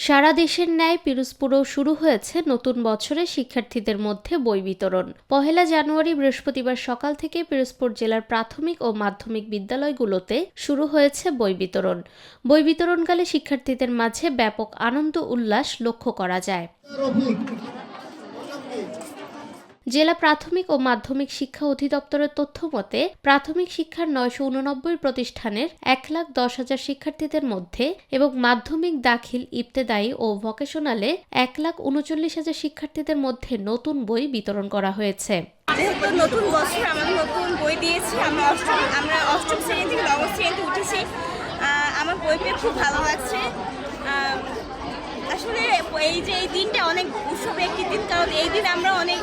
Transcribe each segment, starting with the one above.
সারা দেশের ন্যায় পিরোজপুরেও শুরু হয়েছে নতুন বছরে শিক্ষার্থীদের মধ্যে বই বিতরণ। ১ জানুয়ারি বৃহস্পতিবার সকাল থেকে পিরোজপুর জেলার প্রাথমিক ও মাধ্যমিক বিদ্যালয়গুলোতে শুরু হয়েছে বই বিতরণ। বই বিতরণকালে শিক্ষার্থীদের মাঝে ব্যাপক আনন্দ উল্লাস লক্ষ্য করা যায়। জেলা প্রাথমিক ও মাধ্যমিক শিক্ষা অধিদপ্তরের তথ্য মতে প্রাথমিক শিক্ষার ৯৮৯ প্রতিষ্ঠানের ১,১০,০০০ শিক্ষার্থীদের মধ্যে এবং মাধ্যমিক দাখিল, ইবতেদায়ী ও ভোকেশনালে ১,৩৯,০০০ শিক্ষার্থীদের মধ্যে নতুন বই বিতরণ করা হয়েছে। যেহেতু নতুন বছর আমাদের নতুন বই দিয়েছি, আমরা অষ্টম শ্রেণী থেকে নবম শ্রেণীতে উঠেছি। আমার বই পেয়ে খুব ভালো লাগছে। আসলে এই দিনটা অনেক উৎসবের একটি দিন, কারণ এই দিন আমরা অনেক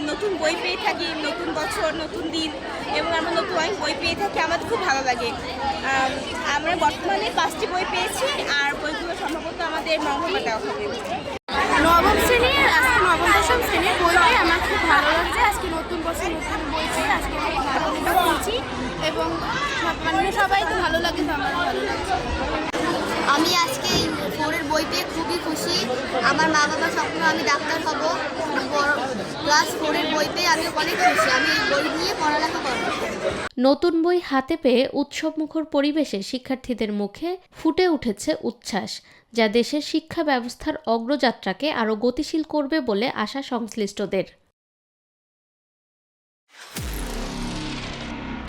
নতুন বই পেয়ে থাকি, নতুন বছর, নতুন দিন, এবং আমরা নতুন অনেক বই পেয়ে থাকি। আমার খুব ভালো লাগে। আমরা বর্তমানে 5টি বই পেয়েছি, আর বইগুলো সম্ভবত আমাদের মঙ্গলবার দেওয়া হবে। নবম শ্রেণীর আজকে নবম দশম শ্রেণীর বই পেয়ে আমার খুব ভালো লাগছে। আজকে নতুন বছর নতুন বই পেয়ে আজকে খুব ভালো পেয়েছি এবং সবাই তো ভালো লাগে, তো আমারও ভালো লাগছে। আমি আজকে এই 4-এর বই পেয়ে খুবই খুশি। আমার মা বাবার স্বপ্ন আমি ডাক্তার হব। ক্লাস 4-এর বই পেয়ে আমি অনেক খুশি। আমি এই বই নিয়ে পড়ালেখা করব। নতুন বই হাতে পেয়ে উৎসবমুখর পরিবেশে শিক্ষার্থীদের মুখে ফুটে উঠেছে উচ্ছ্বাস, যা দেশের শিক্ষা ব্যবস্থার অগ্রযাত্রাকে আরও গতিশীল করবে বলে আশা সংশ্লিষ্টদের।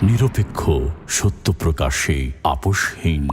নিরপেক্ষ, সত্য প্রকাশে আপোষহীন।